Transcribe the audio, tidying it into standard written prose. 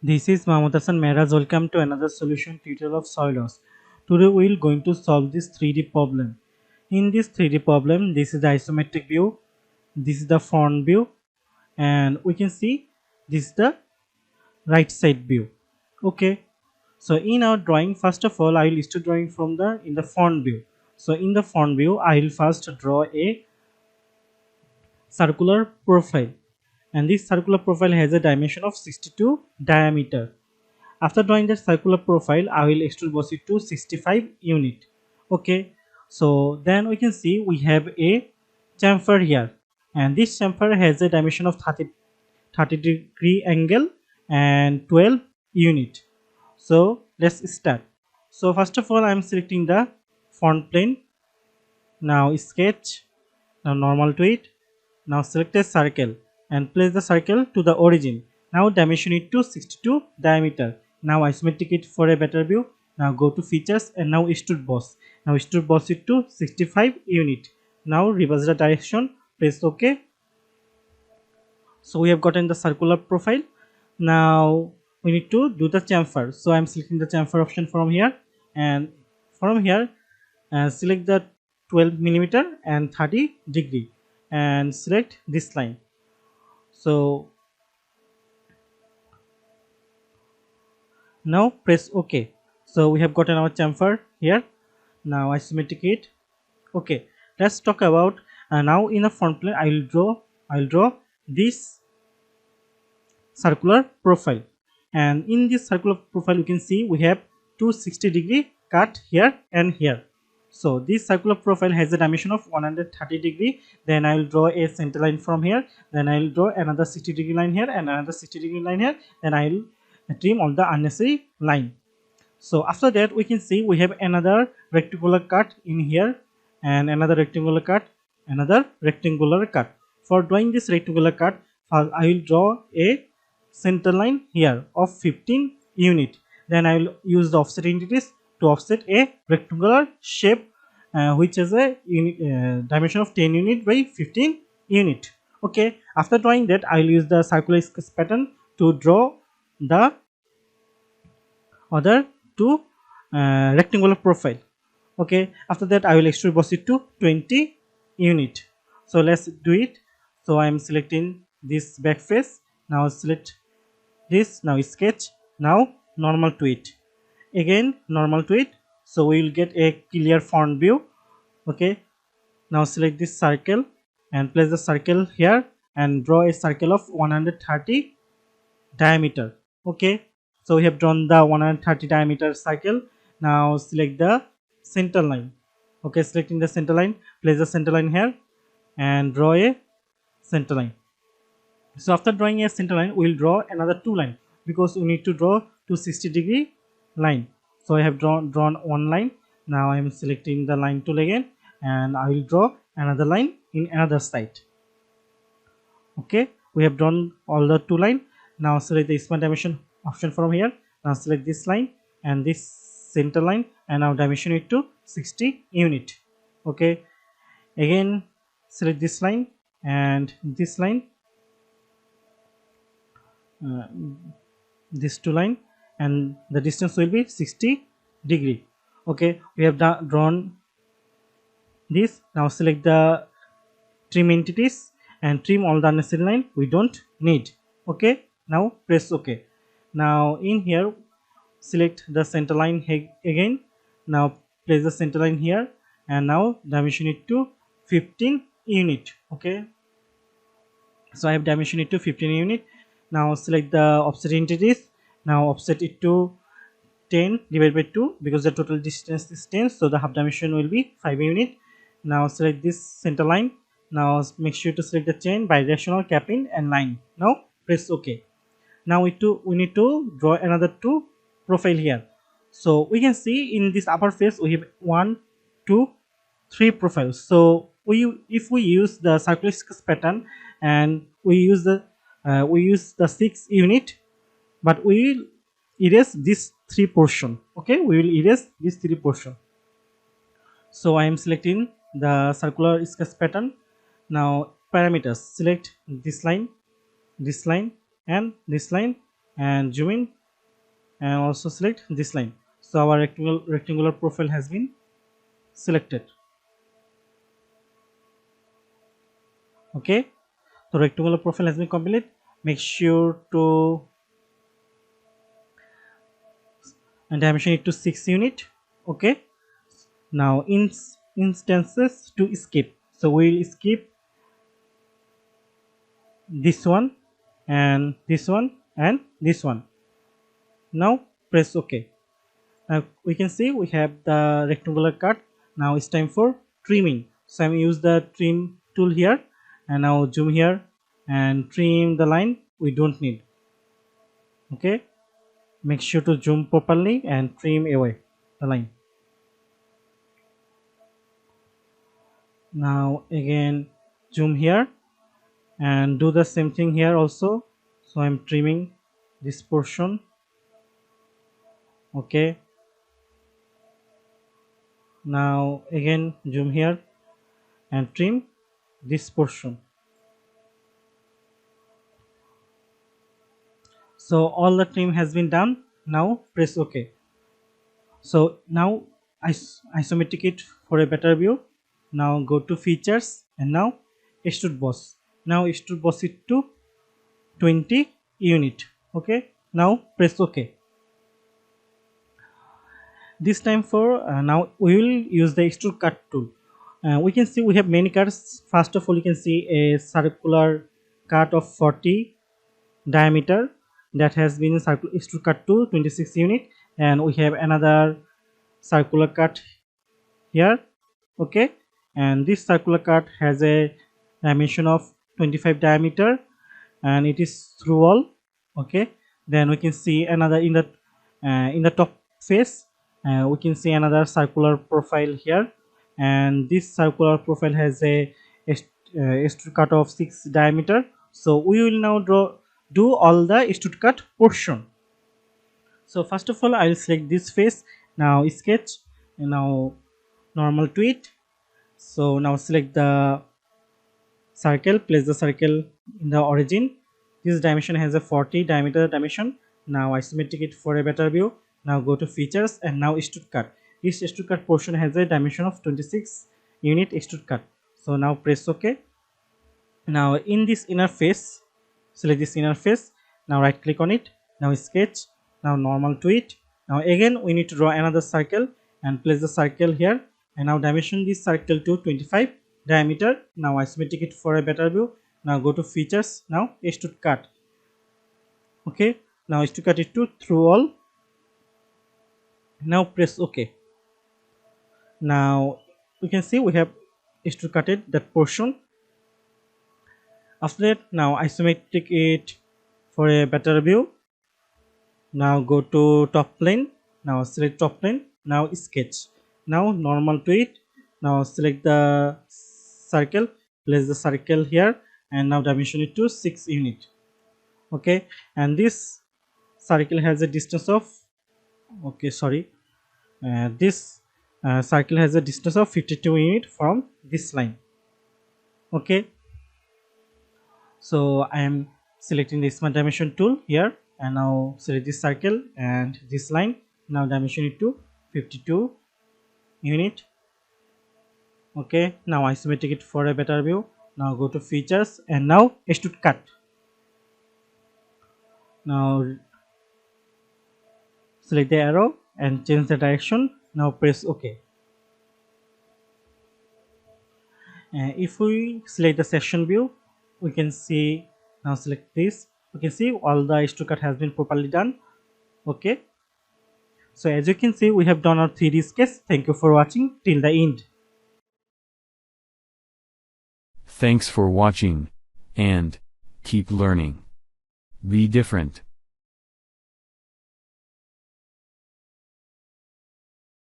This is Mahmoud Hassan Mehraj. Welcome to another solution tutorial of SolidWorks. Today we will going to solve this 3D problem. In this 3D problem, this is the isometric view, this is the front view, and we can see this is the right side view. Okay. So in our drawing, first of all, I will start drawing from the front view. So in the front view, I will first draw a circular profile, and this circular profile has a dimension of 62 diameter. After drawing the circular profile, I will extrude boss it to 65 unit. Okay, so then we can see we have a chamfer here, and this chamfer has a dimension of 30-degree angle and 12 unit. So let's start. So first of all, I am selecting the front plane. Now sketch. Now normal to it. Now select a circle and place the circle to the origin. Now dimension it to 62 diameter. Now isometric it for a better view. Now go to features and now extrude boss. Now extrude boss it to 65 unit. Now reverse the direction. Press OK. So we have gotten the circular profile. Now we need to do the chamfer. So I am selecting the chamfer option from here, and from here select the 12 millimeter and 30 degree and select this line. So now press OK. So we have gotten our chamfer here. Now isometric it. Okay, let's talk about now in the front plane. I will draw this circular profile, and in this circular profile you can see we have 260-degree cut here and here. So this circular profile has a dimension of 130 degree. Then I will draw a center line from here, then I will draw another 60-degree line here and another 60-degree line here, then I will trim all the unnecessary line. So after that we can see we have another rectangular cut in here and another rectangular cut, another rectangular cut. For drawing this rectangular cut, I will draw a center line here of 15 unit. Then I will use the offset entities to offset a rectangular shape which has a dimension of 10 unit by 15 unit. Okay, after drawing that I will use the circular sketch pattern to draw the other two rectangular profile. Okay, after that I will extrude boss it to 20 unit. So let's do it. So I am selecting this back face. Now select this. Now sketch. Now normal to it. Again normal to it. So we will get a clear front view. Okay, now select this circle and place the circle here and draw a circle of 130 diameter. Okay, so we have drawn the 130 diameter circle. Now select the center line. Okay, selecting the center line, place the center line here and draw a center line. So after drawing a center line, we will draw another two line because we need to draw 260-degree line. So I have drawn one line. Now I am selecting the line tool again and I will draw another line in another side. Okay, we have drawn all the two line. Now select the smart dimension option from here. Now select this line and this center line and now dimension it to 60 unit. Okay, again select this line and this line, this two line, and the distance will be 60 degree. Okay, we have drawn this. Now select the trim entities and trim all the unnecessary line we don't need. Okay, now press OK. Now in here select the center line again. Now place the center line here and now dimension it to 15 unit. Okay, so I have dimension it to 15 unit. Now select the offset entities. Now offset it to 10 divided by 2 because the total distance is 10, so the half dimension will be 5 unit. Now select this center line. Now make sure to select the chain, bidirectional, cap in and line. Now press OK. Now we need to draw another two profile here. So we can see in this upper face we have 1, 2, 3 profiles. So if we use the circular sketch pattern and we use the 6 unit, but we will erase this 3 portion. Okay, we will erase this 3 portion. So I am selecting the circular sketch pattern. Now parameters, select this line and this line and zoom in and also select this line. So our rectangular profile has been selected. Okay, so rectangular profile has been completed. Make sure to dimension it to 6 unit. Okay, now instances to skip, so we'll skip this one and this one and this one. Now press OK. Now we can see we have the rectangular cut. Now it's time for trimming, so I'm use the trim tool here, and now zoom here and trim the line we don't need. Okay, make sure to zoom properly and trim away the line. Now again zoom here and do the same thing here also. So I'm trimming this portion. Okay, now again zoom here and trim this portion. So all the trim has been done. Now press OK. So now isometric it for a better view. Now go to features and now extrude boss. Now extrude boss it to 20 unit. Okay, now press OK. This time for now we will use the extrude cut tool. We can see we have many cuts. First of all, you can see a circular cut of 40 diameter that has been extrude cut to 26 unit, and we have another circular cut here. Okay, and this circular cut has a dimension of 25 diameter and it is through wall. Okay, then we can see another in the top face. We can see another circular profile here, and this circular profile has a extrude cut of 6 diameter. So we will now do all the extrude cut portion. So first of all, I will select this face. Now sketch, and now normal to it. So now select the circle, place the circle in the origin. This dimension has a 40 diameter dimension. Now isometric it for a better view. Now go to features and now extrude cut. This extrude cut portion has a dimension of 26 unit extrude cut. So now press OK. Now in this inner face, select this inner face. Now right click on it. Now sketch. Now normal to it. Now again we need to draw another circle and place the circle here, and now dimension this circle to 25 diameter. Now isometric it for a better view. Now go to features. Now extrude cut. Okay, now extrude cut it to through all. Now press OK. Now we can see we have extrude cutted that portion. After that, now isometric it for a better view. Now go to top plane. Now select top plane. Now sketch. Now normal to it. Now select the circle, place the circle here, and now dimension it to 6 unit. Okay, and this circle has a distance of this circle has a distance of 52 unit from this line. Okay, so I am selecting the smart dimension tool here, and now select this circle and this line. Now dimension it to 52 unit. Okay, now isometric it for a better view. Now go to features and now extrude cut. Now select the arrow and change the direction. Now press OK. If we select the section view, we can see, now select this, we can see all the extrude cut has been properly done. Okay, so as you can see, we have done our 3D sketch. Thank you for watching till the end. Thanks for watching, and keep learning. Be different.